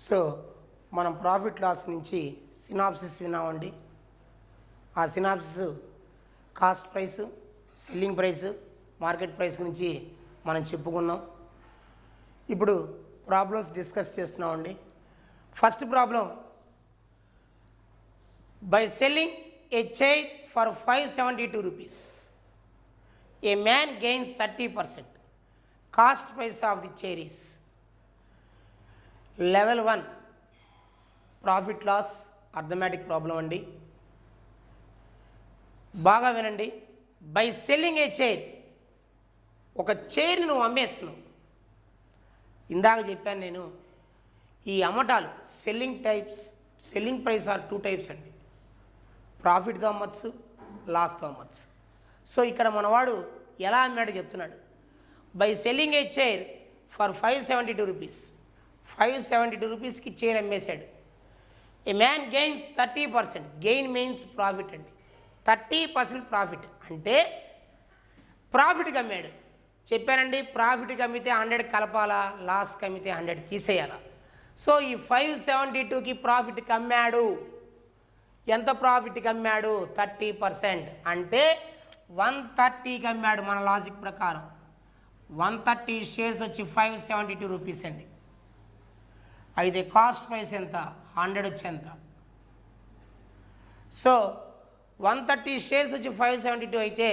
So మనం profit loss నుంచి synopsis విన్నామండి. ఆ synopsis cost price, selling price, market price గురించి మనం చెప్పుకున్నాం. ఇప్పుడు ప్రాబ్లమ్స్ డిస్కస్ చేస్తున్నామండి. First problem, by selling a chair for 572 rupees, a man gains 30%. Cost price of the chair is. Level 1 profit loss arithmetic problem అండి. బాగా వినండి. By selling a chair, ఒక చైర్ని నువ్వు అమ్మేస్తున్నావు. ఇందాక చెప్పాను నేను, ఈ అమ్మటాలు సెల్లింగ్ ప్రైస్ ఆర్ 2 types అండి. ప్రాఫిట్తో అమ్మచ్చు, లాస్తో అమ్మచ్చు. సో ఇక్కడ మనవాడు ఎలా అమ్మాడో చెప్తున్నాడు. By selling a chair for 572 rupees, 572 రూపీస్కి చైర్ అమ్మేశాడు. A man gains 30%. Gain means profit అండి. 30% ప్రాఫిట్ అంటే ప్రాఫిట్కి అమ్మాడు. చెప్పానండి, ప్రాఫిట్కి అమ్మితే 100 కలపాలా, లాస్కి అమ్మితే 100 తీసేయాలా. సో ఈ 572కి ప్రాఫిట్కి అమ్మాడు. ఎంత ప్రాఫిట్కి అమ్మాడు? 30%. అంటే 130కి అమ్మాడు. మన లాజిక్ ప్రకారం 130 షేర్స్ వచ్చి 572 రూపీస్ అండి. అయితే కాస్ట్ ప్రైస్ ఎంత? 100 వచ్చి ఎంత? సో 130 షేర్స్ వచ్చి 572 అయితే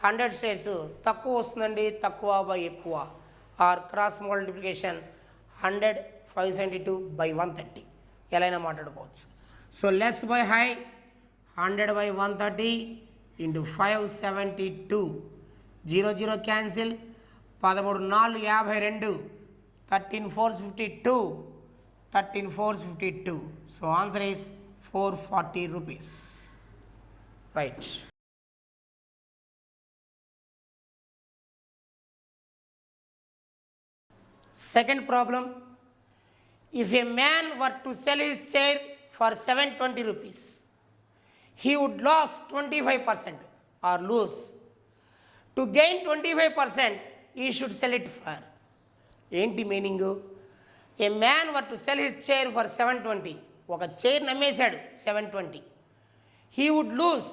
100 షేర్స్ తక్కువ వస్తుందండి. తక్కువ బై ఎక్కువ, ఆర్ క్రాస్ మల్టిప్లికేషన్ 100 572 by 130 ఎలా అయినా మాట్లాడుకోవచ్చు. So less by high, 100 by 130 into 572, 0 0 cancel, 13 4 52, 13 4 52, 13 4 52. So answer is 440 rupees. Right. Second problem, if a man were to sell his chair for 720 rupees, he would lose 25% or lose. To gain 25%, he should sell it for. ఏంటి meaning? A man were to sell his chair for 720, ఒక chair నమ్మేశాడు 720. He would lose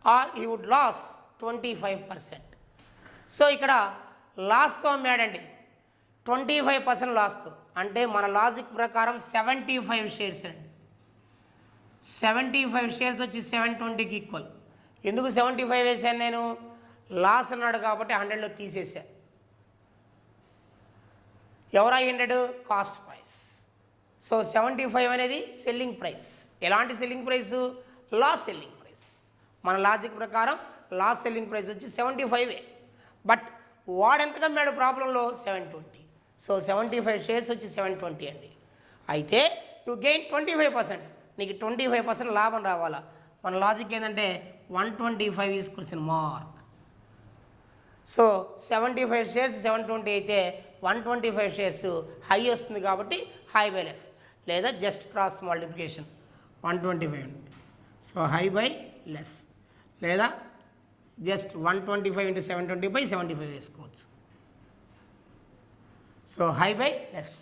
or he would loss 25%. So ఇక్కడ లాస్తో అమ్మాడండి, 25% లాస్తో. అంటే మన logic ప్రకారం 75 shares అండి. 75 shares వచ్చి 720కి ఈక్వల్. ఎందుకు 75 వేసాను నేను? లాస్ అన్నాడు కాబట్టి 100లో తీసేసా. ఎవరా 100? Cost price. సో 75 అనేది సెల్లింగ్ ప్రైస్. ఎలాంటి selling price? Loss selling price. మన లాజిక్ ప్రకారం లాస్ సెల్లింగ్ ప్రైస్ వచ్చి 75. బట్ వాడెంతగా అమ్మాడు ప్రాబ్లంలో? 720. సో 75 షేర్స్ వచ్చి 720 అండి. అయితే టు గెయిన్ 25%, నీకు 25% లాభం రావాలా. మన లాజిక్ ఏంటంటే 125 is question mark. So 75 shares 720 అయితే 125 షేర్స్ హై వస్తుంది కాబట్టి హై బై లెస్, లేదా జస్ట్ క్రాస్ మల్టిప్లికేషన్ 125 ఉంది. సో హై బై లెస్, లేదా జస్ట్ 125 ఇంటూ 720 బై 75 వేసుకోవచ్చు. So hi bye less.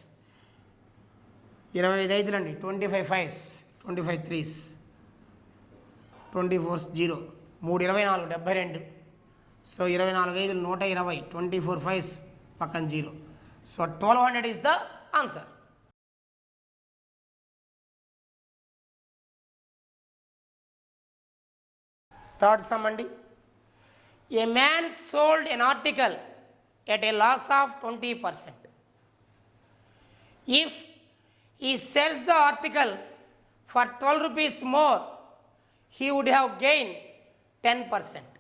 25 5 అండి, 25 5s, 25 3s, 24 0, 3 24 72. సో 24 5 120, 24 5s పక్కన 0. So 1200 is the answer. Third sum అండి. A man sold an article at a loss of 20%. If he sells the article for 12 rupees more, he would have gained 10%.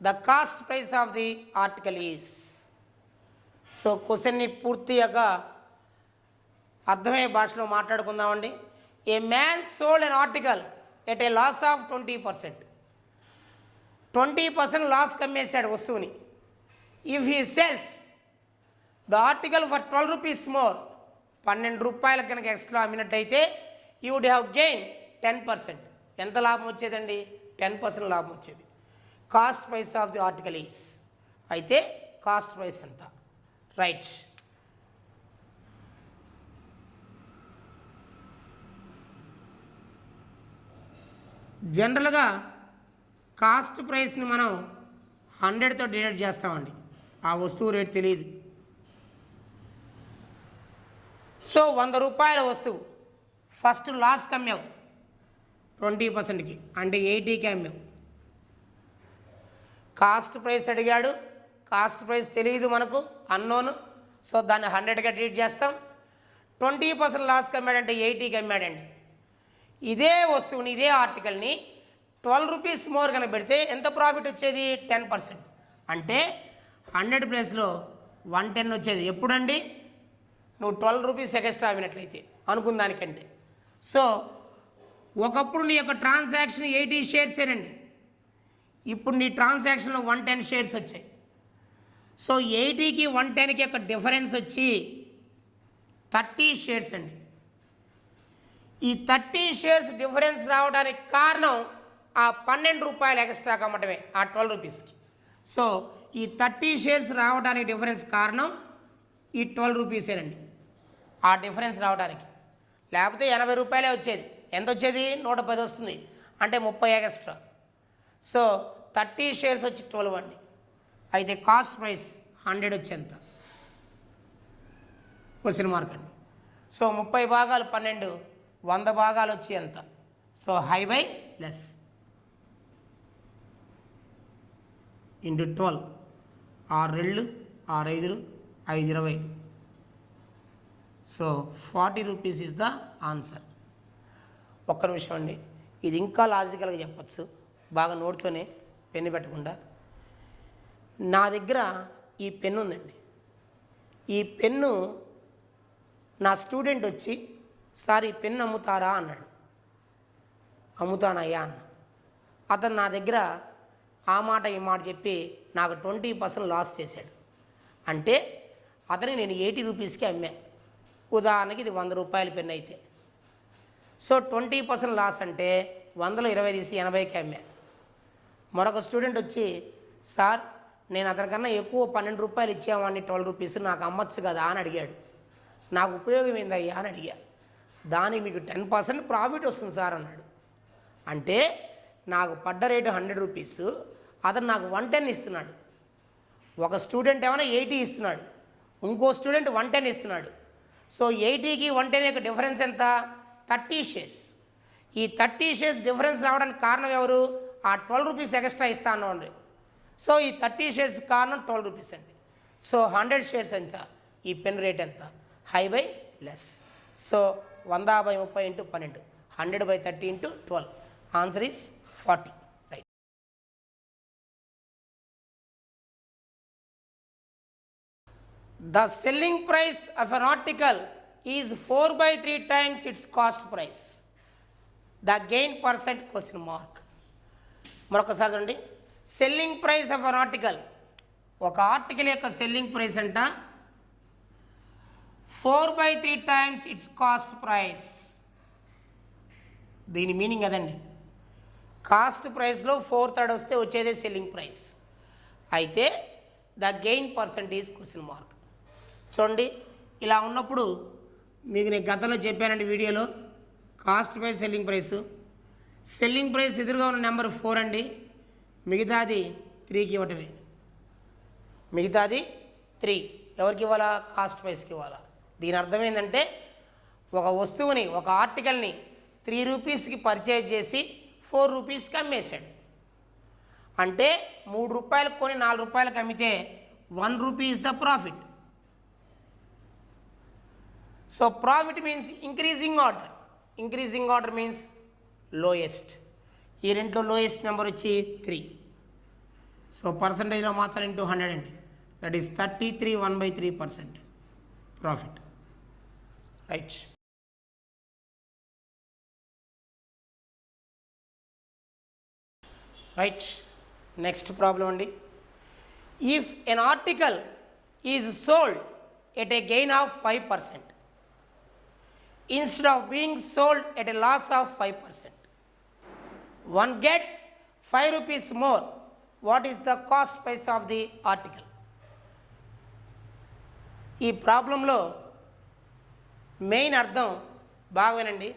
The cost price of the article is. So క్వశ్చన్ని పూర్తిగా అర్థమయ్యే భాషలో మాట్లాడుకుందామండి. A man sold an article at a loss of 20%. 20% loss కమ్మేశాడు వస్తువుని. If he sells the article for 12 rupees more, 12 రూపాయల కనుక extra అమ్మినట్టయితే యూ వుడ్ హ్యావ్ గెయిన్ 10%. ఎంత లాభం వచ్చేదండి? 10% లాభం వచ్చేది. Cost price of the article is. అయితే కాస్ట్ ప్రైస్ ఎంత? రైట్. జనరల్గా కాస్ట్ ప్రైస్ని మనం 100తో డివైడ్ చేస్తామండి, ఆ వస్తువు రేట్ తెలియదు. సో 100 రూపాయల వస్తువు ఫస్ట్ లాస్కి అమ్మావు 20%కి, అంటే 80కి అమ్మావు. కాస్ట్ ప్రైస్ అడిగాడు, కాస్ట్ ప్రైస్ తెలియదు మనకు, అన్నోను. సో దాన్ని 100గా ట్రీట్ చేస్తాం. 20% లాస్కి అమ్మాడంటే 80కి అమ్మాడండి. ఇదే వస్తువుని, ఇదే ఆర్టికల్ని 12 రూపీస్ మోర్ కనుక పెడితే ఎంత ప్రాఫిట్ వచ్చేది? 10%. అంటే 100 ప్లేస్లో 110 వచ్చేది. ఎప్పుడండి? నువ్వు 12 రూపీస్ ఎక్స్ట్రా అవినట్లయితే అనుకున్న దానికంటే. సో ఒకప్పుడు నీ యొక్క ట్రాన్సాక్షన్ 80 షేర్సేనండి, ఇప్పుడు నీ ట్రాన్సాక్షన్లో 110 షేర్స్ వచ్చాయి. సో 80కి 110కి యొక్క డిఫరెన్స్ వచ్చి 30 షేర్స్ అండి. ఈ 30 షేర్స్ డిఫరెన్స్ రావడానికి కారణం ఆ 12 రూపాయలు ఎక్స్ట్రా కమ్మటమే, ఆ 12 రూపీస్కి. సో ఈ 30 షేర్స్ రావడానికి డిఫరెన్స్ కారణం ఈ 12 రూపీసేనండి, ఆ డిఫరెన్స్ రావడానికి. లేకపోతే 80 రూపాయలే వచ్చేది. ఎంత వచ్చేది? 110 వస్తుంది, అంటే 30 ఎక్స్ట్రా. సో 30 షేర్స్ వచ్చి 12 అండి. అయితే కాస్ట్ ప్రైస్ 100 వచ్చి ఎంత? క్వశ్చన్ మార్క్ అండి. సో 30 భాగాలు 12, 100 భాగాలు వచ్చి ఎంత? So hi bye less into 12, 6 2 6 5 5 20. So 40 rupees is the answer. ఒక్క నిమిషం అండి, ఇది ఇంకా లాజికల్గా చెప్పచ్చు, బాగా నోట్తోనే, పెన్ను పెట్టకుండా. నా దగ్గర ఈ పెన్ను ఉందండి. ఈ పెన్ను నా స్టూడెంట్ వచ్చి, సార్ ఈ పెన్ను అమ్ముతారా అన్నాడు. అమ్ముతానయ్యా అన్న. అతను నా దగ్గర ఆ మాట ఈ మాట చెప్పి నాకు 20% లాస్ చేశాడు. అంటే అతనికి నేను 80 రూపీస్కి అమ్మా. ఉదాహరణకి ఇది 100 రూపాయల పెన్ను అయితే, సో 20% లాస్ అంటే 100లో 20 తీసి 80కి అమ్మా. మరొక స్టూడెంట్ వచ్చి, సార్ నేను అతనికన్నా ఎక్కువ 12 రూపాయలు ఇచ్చేవాడిని, 12 రూపీస్ నాకు అమ్మచ్చు కదా అని అడిగాడు. నాకు ఉపయోగం ఏందయ్యా అని అడిగా. దానికి మీకు 10% ప్రాఫిట్ వస్తుంది సార్ అన్నాడు. అంటే నాకు పడ్డ రేటు 100 రూపీస్, అతను నాకు 110 ఇస్తున్నాడు. ఒక స్టూడెంట్ ఏమైనా 80 ఇస్తున్నాడు, ఇంకో స్టూడెంట్ 110 ఇస్తున్నాడు. సో 80కి 110 యొక్క డిఫరెన్స్ ఎంత? 30 షేర్స్. ఈ 30 షేర్స్ డిఫరెన్స్ రావడానికి కారణం ఎవరు? ఆ 12 రూపీస్ ఎక్స్ట్రా ఇస్తాను అండి. సో ఈ 30 షేర్స్ కారణం 12 రూపీస్ అండి. సో 100 షేర్స్ ఎంత? ఈ పెన్ రేట్ ఎంత? Hi bye less. So 100/30 into 12, 100/30 into 12. Answer is 40. Right. The selling price of an article is 4/3 times its cost price. The gain percent question mark. మరొకసారి చూడండి. Selling price of an article, ఒక article యొక్క selling price అంట 4/3 times it's cost price. దీని meaning అదండి. Cost ప్రైస్లో 4/3 వస్తే వచ్చేదే సెల్లింగ్ ప్రైస్. అయితే the gain percentage question mark. చూడండి, ఇలా ఉన్నప్పుడు మీకు నేను గతంలో చెప్పానండి వీడియోలో, cost price selling price. Selling price ఎదురుగా ఉన్న నెంబర్ 4 అండి, మిగతాది 3కి ఇవ్వటమే. మిగతాది 3 ఎవరికి ఇవ్వాలా? కాస్ట్ ప్రైస్కి ఇవ్వాలా. దీని అర్థం ఏంటంటే, ఒక వస్తువుని, ఒక ఆర్టికల్ని 3 రూపీస్కి పర్చేజ్ చేసి 4 రూపీస్కి అమ్మేశాడు. అంటే 3 రూపాయలకు కొని 4 రూపాయలకు అమ్మితే 1 rupee is the profit. So profit means increasing order. Increasing order means lowest. ఈ రెంట్లో లోయెస్ట్ నెంబర్ వచ్చి 3. సో పర్సంటేజ్లో మార్చాలి ఇంటూ 100 అండి. That is 33 1/3% profit. Right. Right. Next problem అండి. If an article is sold at a gain of 5% instead of being sold at a loss of 5%, one gets 5 rupees more. What is the cost price of the article? ఈ ప్రాబ్లంలో main అర్థం బాగా వినండి.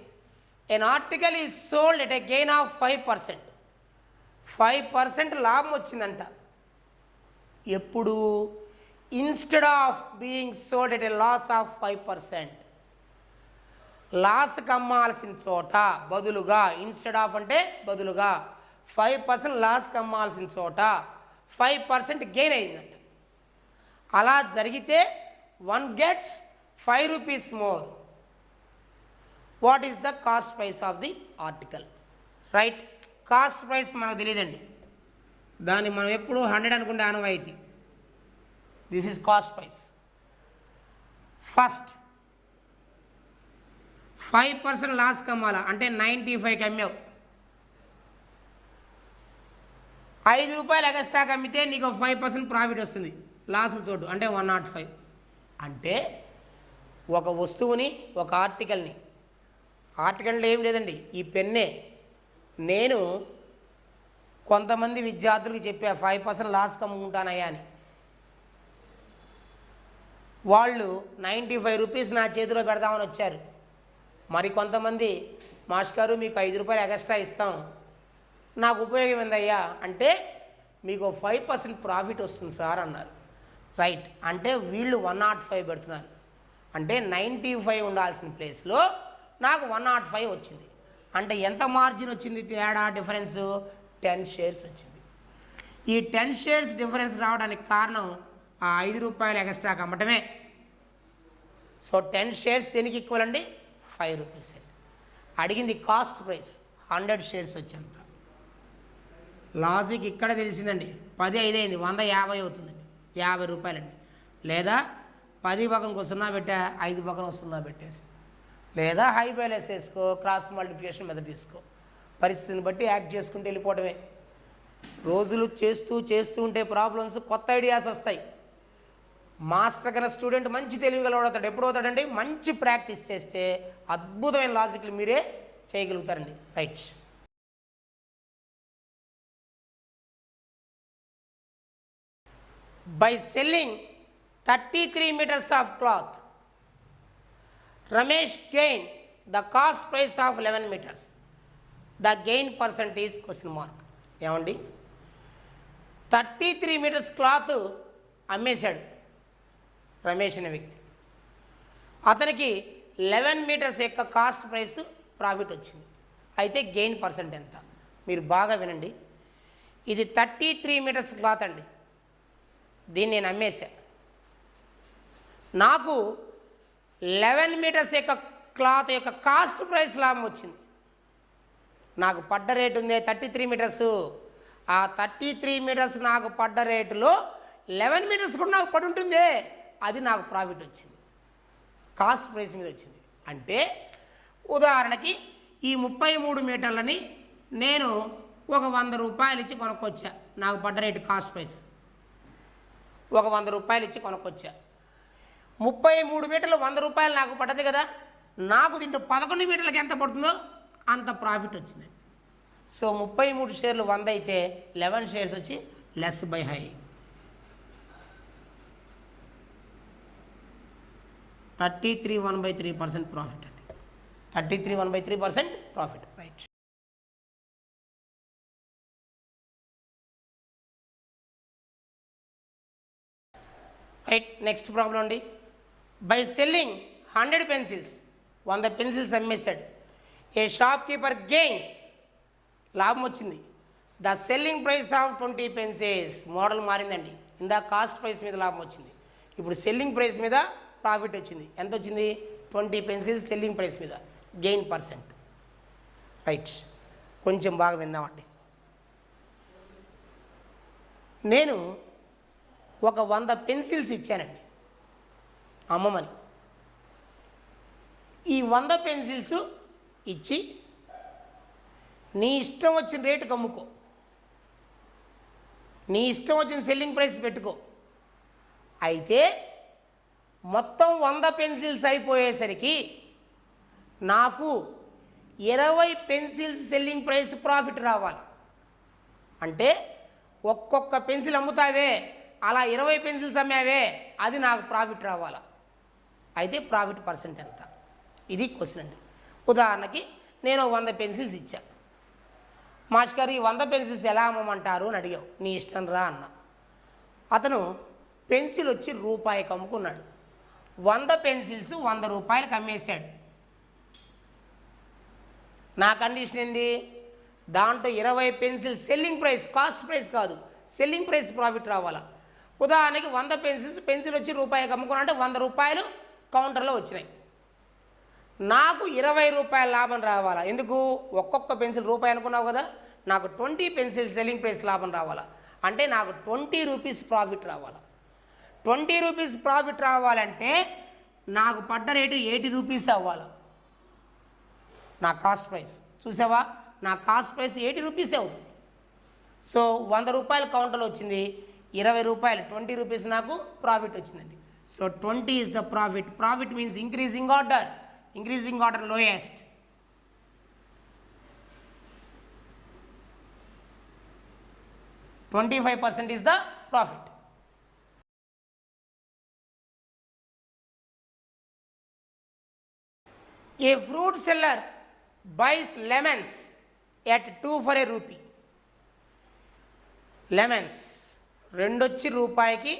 An article is sold at a gain of 5%. 5% లాభం వచ్చిందంట. ఎప్పుడు? Instead of being sold at a loss of 5%. లాస్కి అమ్మాల్సిన చోట బదులుగా, ఇన్స్టెడ్ ఆఫ్ అంటే బదులుగా, 5% లాస్కి అమ్మాల్సిన చోట 5% గెయిన్ అయిందంట. అలా జరిగితే 1 gets 5 rupees more. What is the cost price of the article? Right. Cost price మనకు తెలియదండి, దాన్ని మనం ఎప్పుడు 100 అనుకుంటే ఆనవాయితీ. This is cost price. First 5% loss కమ్మాలా అంటే 95కి అమ్మావు, 5 రూపాయలు ఎక్స్ట్రాకి అమ్మితే నీకు 5% ప్రాఫిట్ వస్తుంది. లాస్ చోటు అంటే 105. అంటే ఒక వస్తువుని, ఒక ఆర్టికల్లో ఏం లేదండి, ఈ పెన్నే. నేను కొంతమంది విద్యార్థులకు చెప్పా 5% లాస్ కమ్ముకుంటానయ్యా అని. వాళ్ళు 95 రూపీస్ నా చేతిలో పెడదామని వచ్చారు. మరి కొంతమంది, మాస్టర్ గారు మీకు 5 రూపాయలు ఎక్స్ట్రా ఇస్తాం, నాకు ఉపయోగం ఏందయ్యా అంటే మీకు 5% ప్రాఫిట్ వస్తుంది సార్ అన్నారు. రైట్. అంటే వీళ్ళు 105 పెడుతున్నారు. అంటే 95 ఉండాల్సిన ప్లేస్లో నాకు 105 వచ్చింది. అంటే ఎంత మార్జిన్ వచ్చింది? తేడా, డిఫరెన్స్ 10 షేర్స్ వచ్చింది. ఈ 10 షేర్స్ డిఫరెన్స్ రావడానికి కారణం ఆ 5 రూపాయలు ఎక్స్ట్రాకి అమ్మటమే. సో 10 షేర్స్ దేనికి ఈక్వల్ అండి? 5 రూపీస్ అండి. అడిగింది కాస్ట్ ప్రైస్, 100 షేర్స్ వచ్చేంత. లాజిక్ ఇక్కడ తెలిసిందండి. 10 5 అయింది, 150 అవుతుందండి, 50 రూపాయలండి. లేదా 10 పక్కన 0 పెట్టా, 5 పక్కన 0 పెట్టేసి, లేదా హై బ్యాలెన్స్ వేసుకో, క్రాస్ మల్టిప్లికేషన్ మెథడ్ తీసుకో. పరిస్థితిని బట్టి యాక్ట్ చేసుకుంటూ వెళ్ళిపోవడమే. రోజులు చేస్తూ ఉంటే ప్రాబ్లమ్స్, కొత్త ఐడియాస్ వస్తాయి. మాస్టర్ కన్నా స్టూడెంట్ మంచి తెలివిగలవాడవుతాడు. ఎప్పుడు అవుతాడండి? మంచి ప్రాక్టీస్ చేస్తే అద్భుతమైన లాజిక్లు మీరే చేయగలుగుతారండి. Right. By selling 33 meters of cloth, Ramesh gained the cost price of 11 meters. The gain percentage ? ఏమండి, 33 meters క్లాత్ అమ్మేశాడు రమేష్ అనే వ్యక్తి. అతనికి 11 meters యొక్క కాస్ట్ ప్రైస్ ప్రాఫిట్ వచ్చింది. అయితే గెయిన్ పర్సెంట్ ఎంత? మీరు బాగా వినండి. ఇది 33 meters క్లాత్ అండి. దీన్ని నేను అమ్మేశా. నాకు 11 meters యొక్క క్లాత్ యొక్క కాస్ట్ ప్రైస్ లాభం వచ్చింది. నాకు పడ్డ రేటు ఉంది 33 meters. ఆ 33 meters నాకు పడ్డ రేటులో 11 meters కూడా నాకు పడి ఉంటుంది, అది నాకు ప్రాఫిట్ వచ్చింది, కాస్ట్ ప్రైస్ మీద వచ్చింది. అంటే ఉదాహరణకి ఈ 33 మీటర్లని నేను ఒక 100 రూపాయలు ఇచ్చి కొనుక్కొచ్చా. నాకు పడ్డ రేటు కాస్ట్ ప్రైస్ ఒక 100 రూపాయలు ఇచ్చి కొనుక్కొచ్చా. 33 మీటర్లు 100 రూపాయలు నాకు పడ్డది కదా. నాకు దీంట్లో 11 మీటర్లకి ఎంత పడుతుందో అంత ప్రాఫిట్ వచ్చింది. సో 33 షేర్లు 100 అయితే 11 షేర్స్ వచ్చి లెస్ బై హై. 33 1/3% ప్రాఫిట్ అండి. 33 1/3% profit. Right. Right. Next problem అండి. బై సెల్లింగ్ 100 పెన్సిల్స్, 100 పెన్సిల్స్ అమ్మేశాడు. ఏ షాప్ కీపర్ గెయిన్స్, లాభం వచ్చింది. The selling price of 20 pencils. Model మారిందండి. ఇందా కాస్ట్ ప్రైస్ మీద లాభం వచ్చింది, ఇప్పుడు సెల్లింగ్ ప్రైస్ మీద ప్రాఫిట్ వచ్చింది. ఎంత వచ్చింది? 20 పెన్సిల్స్ సెల్లింగ్ ప్రైస్ మీద, గెయిన్ పర్సెంట్. రైట్. కొంచెం బాగా విందామండి. నేను ఒక 100 పెన్సిల్స్ ఇచ్చానండి అమ్మమని. ఈ 100 పెన్సిల్స్ ఇచ్చి నీ ఇష్టం వచ్చిన రేటుకి అమ్ముకో, నీ ఇష్టం వచ్చిన సెల్లింగ్ ప్రైస్ పెట్టుకో. అయితే మొత్తం 100 పెన్సిల్స్ అయిపోయేసరికి నాకు 20 పెన్సిల్స్ సెల్లింగ్ ప్రైస్ ప్రాఫిట్ రావాలి. అంటే ఒక్కొక్క పెన్సిల్ అమ్ముతావే, అలా 20 పెన్సిల్స్ అమ్మావే, అది నాకు ప్రాఫిట్ రావాలా. అయితే ప్రాఫిట్ పర్సెంట్ ఎంత? ఇది క్వశ్చన్ అండి. ఉదాహరణకి నేను 100 పెన్సిల్స్ ఇచ్చా. మాస్టర్ గారు ఈ 100 పెన్సిల్స్ ఎలా అమ్మమంటారు అని అడిగావు. నీ ఇష్టం రా అన్న. అతను పెన్సిల్ వచ్చి రూపాయికి అమ్ముకున్నాడు. 100 పెన్సిల్స్ 100 రూపాయలకి అమ్మేశాడు. నా కండిషన్ ఏంది? దాంట్లో 20 pencil selling price, cost price కాదు, సెల్లింగ్ ప్రైస్ ప్రాఫిట్ రావాలా. ఉదాహరణకి 100 పెన్సిల్ వచ్చి రూపాయికి అమ్ముకున్నా అంటే 100 రూపాయలు కౌంటర్లో వచ్చినాయి. నాకు 20 రూపాయల లాభం రావాలా. ఎందుకు? ఒక్కొక్క పెన్సిల్ రూపాయి అనుకున్నావు కదా, నాకు 20 పెన్సిల్ సెల్లింగ్ ప్రైస్ లాభం రావాలా. అంటే నాకు 20 రూపీస్ ప్రాఫిట్ రావాలా. 20 రూపీస్ ప్రాఫిట్ రావాలంటే నాకు పడ్డ రేటు 80 రూపీస్ అవ్వాలి. నా కాస్ట్ ప్రైస్ చూసావా, నా కాస్ట్ ప్రైస్ 80 రూపీసే అవుతుంది. సో 100 రూపాయలు కౌంటర్లో వచ్చింది, 20 రూపాయలు 20 రూపీస్ నాకు ప్రాఫిట్ వచ్చిందండి. So 20 is the profit. Profit means increasing order, increasing order lowest. $25% is the profit. A fruit seller buys lemons at 2 for a rupee. Lemons రెండొచ్చి రూపాయికి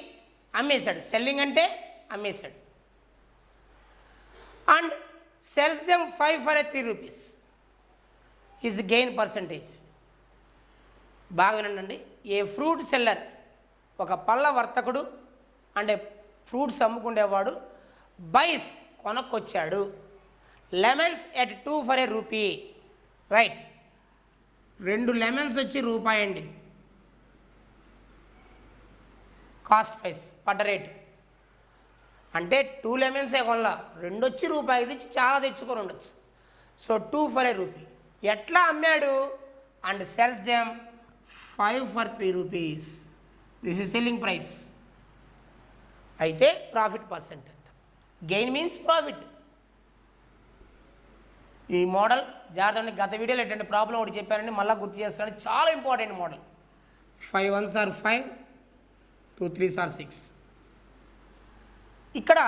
అమ్మేశాడు. సెల్లింగ్ అంటే అమ్మేశాడు. And sells them 5 for a 3 rupees. His gain percentage. బాగా వినండి. ఏ fruit seller, ఒక పళ్ళ వర్తకుడు అంటే ఫ్రూట్స్ అమ్ముకునేవాడు, బైస్ కొనక్కొచ్చాడు, lemons at 2 for a rupee. Right, 2 lemons వచ్చి రూపాయి అండి కాస్ట్ ప్రైస్, పడ్డ రేటు. అంటే 2 లెమన్సే కొనలా, 2 వచ్చి రూపాయి తెచ్చి చాలా తెచ్చుకొని ఉండొచ్చు. So 2 for a rupee. ఎట్లా అమ్మాడు? And sells them 5 for 3 rupees. This is selling price. అయితే ప్రాఫిట్ పర్సెంట్ ఎంత? Gain means profit. ఈ మోడల్ జాగ్రత్త. గత వీడియోలో ఎటువంటి ప్రాబ్లం ఒకటి చెప్పానండి, మళ్ళీ గుర్తు చేస్తాను. చాలా important model. 5 1s are 5, 2 3s are 6. ఇక్కడ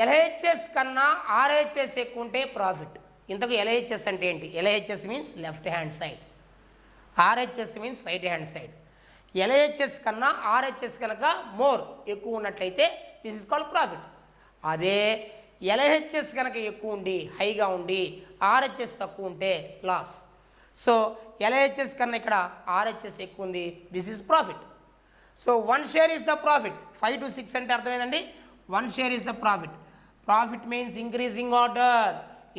ఎల్హెచ్ఎస్ కన్నా ఆర్హెచ్ఎస్ ఎక్కువ ఉంటే ప్రాఫిట్. ఇంతకు ఎల్హెచ్ఎస్ అంటే ఏంటి? LHS means left hand side, RHS means right hand side. LHS కన్నా ఆర్హెచ్ఎస్ కనుక మోర్ ఎక్కువ ఉన్నట్లయితే దిస్ ఇస్ కాల్డ్ ప్రాఫిట్. అదే ఎల్హెచ్ఎస్ కనుక ఎక్కువ ఉండి హైగా ఉండి ఆర్హెచ్ఎస్ తక్కువ ఉంటే లాస్. సో ఎల్హెచ్ఎస్ కన్నా ఇక్కడ ఆర్హెచ్ఎస్ ఎక్కువ ఉంది, this is profit. So 1 share is the profit. 5 to 6 అంటే అర్థమైందండి. 1 share is the profit. Profit means increasing order.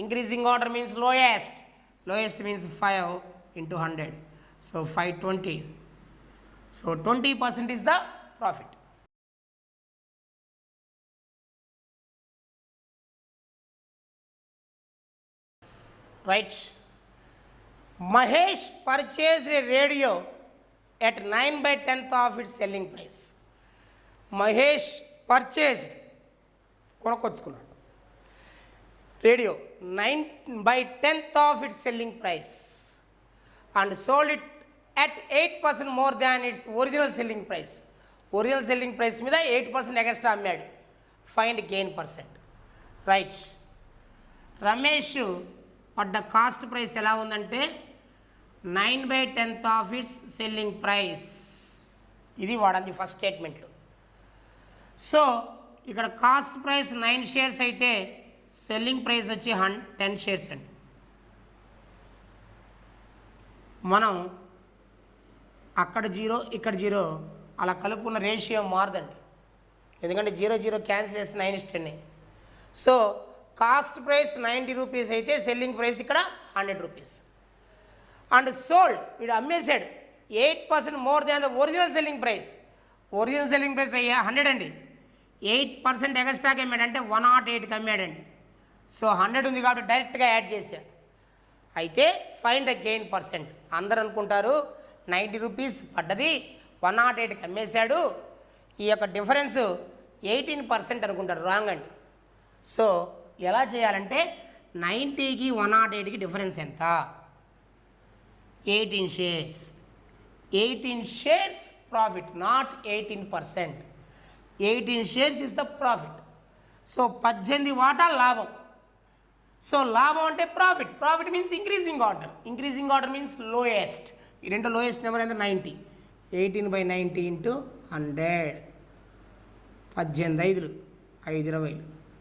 Increasing order means lowest. Lowest means 5 into 100. So 520. So 20% is the profit. Right. Mahesh purchased a radio at 9/10 of its selling price. Mahesh purchased, కొనుక్కొచ్చుకున్నాడు, radio 9/10 of its selling price and sold it at 8% more than its original selling price. Original selling price మీద 8% extra అమ్మాడు. Find gain percent. Right. Ramesh పడ్డ cost price ఎలా ఉందంటే 9/10 of its selling price. ఇది వాడంది first స్టేట్మెంట్లో. So ఇక్కడ cost price 9 shares అయితే selling price వచ్చి 10 shares అండి. మనం అక్కడ 0 ఇక్కడ 0 అలా కలుపుకున్న రేషియో మారదండి, ఎందుకంటే 0 0 క్యాన్సిల్ చేస్తే 9:10. సో కాస్ట్ ప్రైస్ 90 రూపీస్ అయితే సెల్లింగ్ ప్రైస్ ఇక్కడ 100 రూపీస్. అండ్ సోల్డ్, వీడు అమ్మేశాడు 8% more than the original selling price. Original selling price అయ్యా 100 అండి, 8% ఎక్స్ట్రాకి అమ్మాడంటే 108కి అమ్మాడండి. సో 100 ఉంది కాబట్టి డైరెక్ట్గా యాడ్ చేశా. అయితే ఫైండ్ ద గెయిన్ పర్సెంట్. అందరూ అనుకుంటారు 90 రూపీస్ పడ్డది 108కి అమ్మేశాడు, ఈ యొక్క డిఫరెన్స్ 18% అనుకుంటారు. రాంగ్ అండి. సో ఎలా చేయాలంటే 90కి 108కి డిఫరెన్స్ ఎంత? 18 shares. 18 shares profit, not 18%. 18 shares is the profit. So 18 వాటా లాభం. సో లాభం అంటే profit. Profit means increasing order. Increasing order means lowest. ఈ రెండు లోయెస్ట్ నెంబర్ ఎంత 90. 18/90 into 100. 18 5 20.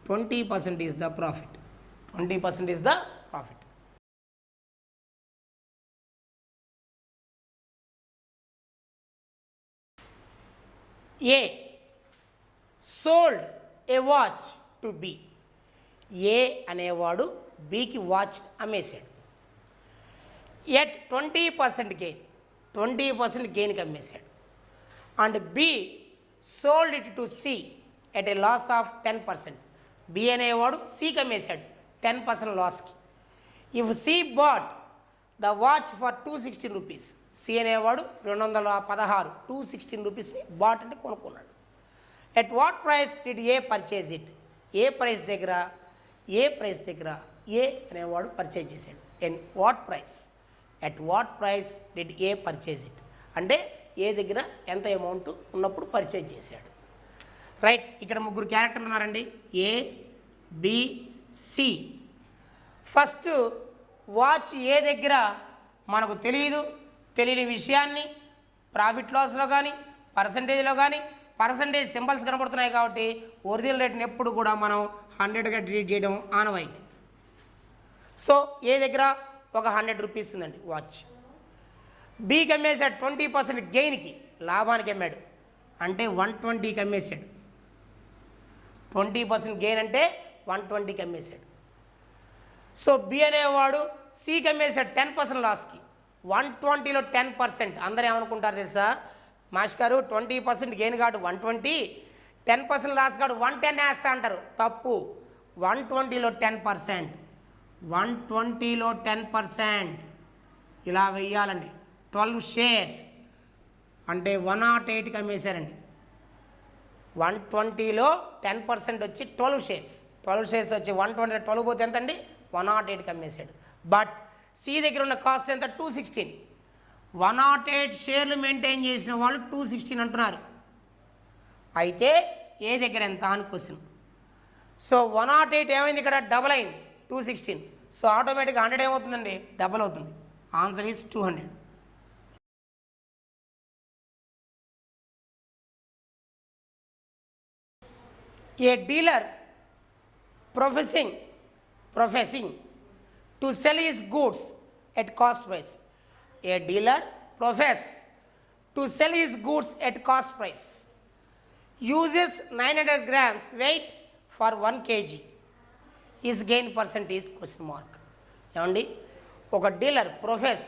20% is the profit. 20% is the profit. A sold a watch to B. A అనేవాడు బికి watch అమ్మేశాడు. At 20% gain. 20% గెయిన్కి అమ్మేశాడు. And B sold it to C at a loss of 10%. B అనేవాడు సికి అమ్మేశాడు 10% లాస్కి. If C bought the watch for 216 rupees. C అనేవాడు 216 216 రూపీస్ని బాట్ అంటే కొనుక్కున్నాడు. At what price did A purchase it. A price దగ్గర ఏ అనేవాడు పర్చేజ్ చేశాడు. And what price. At what price did A purchase it అంటే ఏ దగ్గర ఎంత అమౌంట్ ఉన్నప్పుడు పర్చేజ్ చేశాడు. రైట్. ఇక్కడ ముగ్గురు క్యారెక్టర్లు ఉన్నారండి. A B C. First watch A దగ్గర మనకు తెలియని విషయాన్ని ప్రాఫిట్ లాస్లో కానీ పర్సంటేజ్లో కానీ పర్సంటేజ్ సింబల్స్ కనబడుతున్నాయి కాబట్టి ఒరిజినల్ రేట్ని ఎప్పుడు కూడా మనం 100గా ట్రీట్ చేయడం ఆనవాయితీ. సో ఏ దగ్గర ఒక 100 రూపీస్ ఉందండి వాచ్. బీకి అమ్మేశాడు 20% గెయిన్కి, లాభానికి అమ్మాడు అంటే 120కి అమ్మేశాడు. 20% గెయిన్ అంటే 120కి అమ్మేశాడు. సో బి అనేవాడు సికి అమ్మేశాడు 10% లాస్కి. 120లో 10% అందరూ ఏమనుకుంటారు తెలుసా, మాష్ గారు 20% గెయిన్ కాదు 120, 10% లాస్ కాదు 110 వేస్తా అంటారు. తప్పు. 120లో 10%, 120లో 10% ఇలా వెయ్యాలండి. 12 షేర్స్ అంటే 108కి అమ్మేశారండి. 120లో 10% వచ్చి 12 షేర్స్. 12 షేర్స్ వచ్చి 120 12 పోతే ఎంత అండి 108కి అమ్మేశాడు. బట్ సి దగ్గర ఉన్న కాస్ట్ ఎంత 216. 108 షేర్లు మెయింటైన్ చేసిన వాళ్ళు 216 అంటున్నారు. అయితే ఏ దగ్గర ఎంత అని క్వశ్చన్. సో 108 ఏమైంది ఇక్కడ డబల్ అయింది 216. సో ఆటోమేటిక్గా 100 ఏమవుతుందండి డబల్ అవుతుంది. Answer is 200. A dealer professing to sell his goods at cost price. A dealer profess to sell his goods at cost price. Uses 900 grams weight for 1 kg. His gain percentage question mark. ఏమండి ఒక dealer profess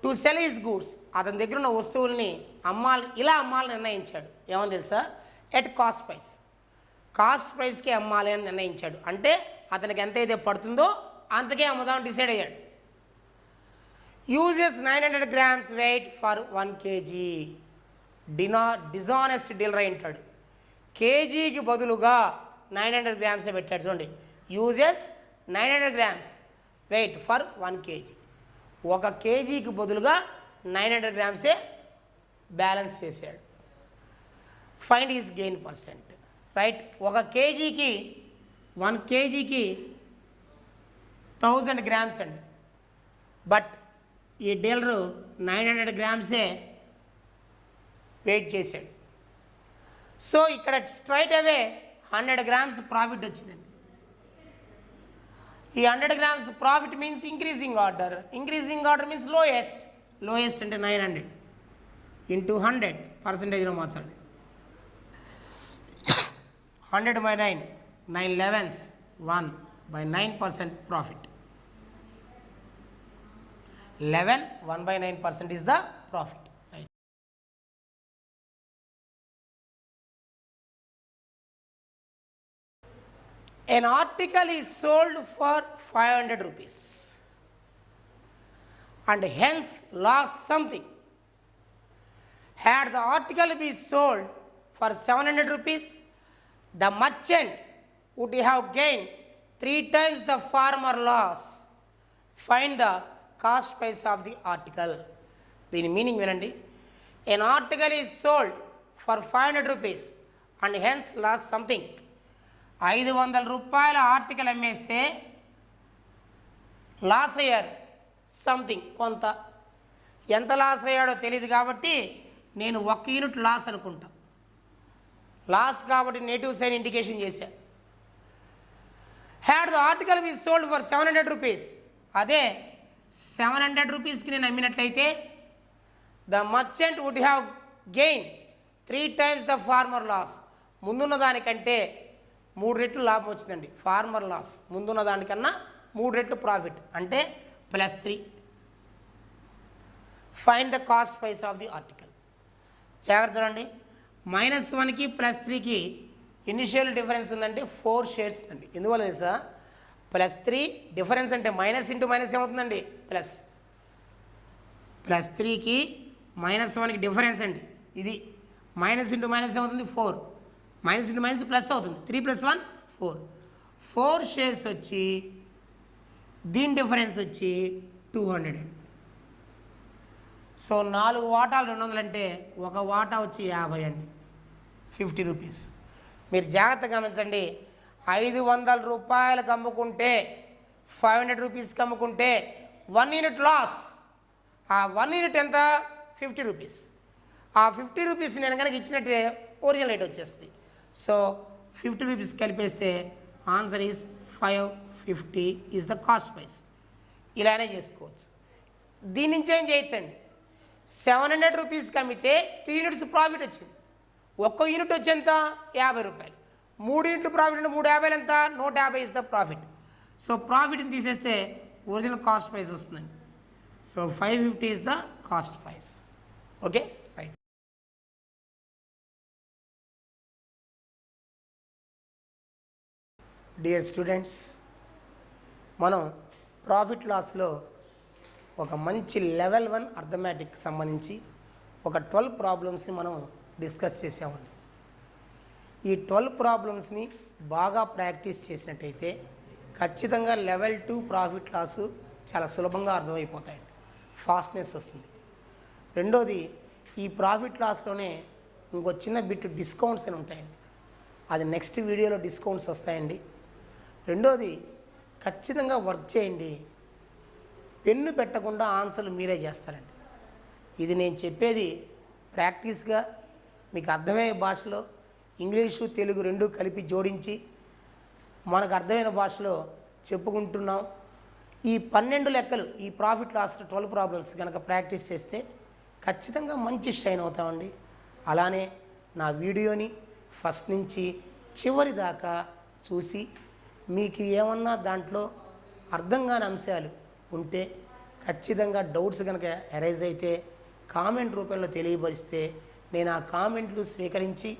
to sell his goods, అతని దగ్గర ఉన్న వస్తువుల్ని అమ్మాలని నిర్ణయించాడు. ఏమని తెలుసా, at cost price. Cost ప్రైస్కి అమ్మాలి అని నిర్ణయించాడు. అంటే అతనికి ఎంతైతే పడుతుందో అంతకే అమ్ముదామని డిసైడ్ అయ్యాడు. Uses 900 grams weight for 1 kg. Dishonest dealer అయింటాడు. కేజీకి బదులుగా 900 grams పెట్టాడు. చూడండి, uses 900 grams weight for 1 kg. 1 kgకి బదులుగా 900 grams బ్యాలెన్స్ చేశాడు. Find his gain percent. Right. 1 kgకి 1000 grams అండి. బట్ ఈ డీలరు 900 grams వెయిట్ చేశాడు. సో ఇక్కడ స్ట్రైట్ అవే 100 grams ప్రాఫిట్ వచ్చిందండి. ఈ 100 grams profit means increasing order. Increasing order means lowest అంటే 900 ఇంటూ 100 పర్సంటేజ్లో మార్చండి. 100 by 9, 9 11s, 1 by 9% profit. 1 by 9% is the profit. Right. An article is sold for 500 rupees and hence lost something. Had the article been sold for 700 rupees, the merchant would have gained 3 times the farmer loss. Find the cost price of the article. దీని meaning వినండి. An article is sold for 500 rupees and hence lost something. 500 రూపాయల article అమ్మేస్తే loss అయ్యారు something కొంత, ఎంత loss అయ్యాడో తెలియదు కాబట్టి నేను 1 యూనిట్ లాస్ అనుకుంటా. లాస్ కాబట్టి నెగిటివ్ సైన్ ఇండికేషన్ చేశా. Had the article be sold for 700 rupees, అదే 700 రూపీస్కి నేను అమ్మినట్లయితే the merchant would have gain 3 times the former loss. ముందున్న దానికంటే 3 రెట్లు లాభం వచ్చిందండి. ఫార్మర్ లాస్ ముందున్న దానికన్నా 3 రెట్లు ప్రాఫిట్ అంటే +3. Find the cost price of the article. జాగ్రత్త చూడండి, -1కి +3కి ఇనిషియల్ డిఫరెన్స్ ఉందంటే 4 షేర్స్ ఉందండి. ఎందువల్ల తెలుసా? +3 డిఫరెన్స్ అంటే మైనస్ ఇంటూ మైనస్ ఏమవుతుందండి? ప్లస్. +3కి -1కి డిఫరెన్స్ అండి ఇది. మైనస్ ఇంటూ మైనస్ ఏమవుతుంది? 4. మైనస్ ఇంటూ మైనస్ ప్లస్ అవుతుంది. 3 + 1 4. 4 షేర్స్ వచ్చి దీని డిఫరెన్స్ వచ్చి 200. సో 4 వాటాలు 200 అంటే 1 వాటా వచ్చి 50 అండి, 50 రూపీస్. మీరు జాగ్రత్తగా గమనించండి, 500 రూపాయలకు అమ్ముకుంటే 500 రూపీస్కి అమ్ముకుంటే 1 యూనిట్ లాస్. ఆ 1 యూనిట్ ఎంత? 50 రూపీస్. ఆ 50 రూపీస్ నేను కనుక ఇచ్చినట్టే ఒరిజినల్ రేట్ వచ్చేస్తుంది. సో 50 రూపీస్ కలిపేస్తే answer is 550 is the cost price. ఇలానే చేసుకోవచ్చు. దీని నుంచి ఏం చేయొచ్చండి? 700 రూపీస్కి అమ్మితే 3 యూనిట్స్ ప్రాఫిట్ వచ్చింది. 1 యూనిట్ వచ్చి ఎంత? 50 రూపాయలు. 3 యూనిట్లు ప్రాఫిట్ అంటే 350 ఎంత? 150 ఇస్ ద ప్రాఫిట్. సో ప్రాఫిట్ని తీసేస్తే ఒరిజినల్ కాస్ట్ ప్రైస్ వస్తుందండి. So 550 is the cost price. Okay, right. Dear students, మనం ప్రాఫిట్ లాస్లో ఒక మంచి లెవెల్ 1 అర్థమెటిక్ సంబంధించి ఒక 12 ప్రాబ్లమ్స్ని మనం డిస్కస్ చేసామండి. ఈ 12 ప్రాబ్లమ్స్ని బాగా ప్రాక్టీస్ చేసినట్టయితే ఖచ్చితంగా లెవెల్ 2 ప్రాఫిట్ లాస్ చాలా సులభంగా అర్థమైపోతాయండి, ఫాస్ట్నెస్ వస్తుంది. రెండోది, ఈ ప్రాఫిట్ లాస్లోనే ఇంకో చిన్న బిట్ డిస్కౌంట్స్ అని ఉంటాయండి. అది నెక్స్ట్ వీడియోలో డిస్కౌంట్స్ వస్తాయండి. రెండోది, ఖచ్చితంగా వర్క్ చేయండి, పెన్ను పెట్టకుండా ఆన్సర్లు మీరే చేస్తారండి. ఇది నేను చెప్పేది ప్రాక్టీస్గా మీకు అర్థమయ్యే భాషలో ఇంగ్లీషు తెలుగు రెండు కలిపి జోడించి మనకు అర్థమైన భాషలో చెప్పుకుంటున్నాం. ఈ 12 లెక్కలు, ఈ ప్రాఫిట్ లాస్ 12 ప్రాబ్లమ్స్ కనుక ప్రాక్టీస్ చేస్తే ఖచ్చితంగా మంచి షైన్ అవుతామండి. అలానే నా వీడియోని ఫస్ట్ నుంచి చివరి దాకా చూసి మీకు ఏమన్నా దాంట్లో అర్థం కాని అంశాలు ఉంటే ఖచ్చితంగా డౌట్స్ కనుక అరైజ్ అయితే కామెంట్ రూపంలో తెలియపరిస్తే నేను ఆ కామెంట్లు స్వీకరించి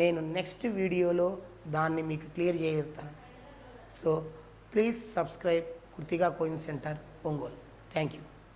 నేను నెక్స్ట్ వీడియోలో దాన్ని మీకు క్లియర్ చేయగలుగుతాను. So please subscribe Krithika coaching centre Ongole. Thank you.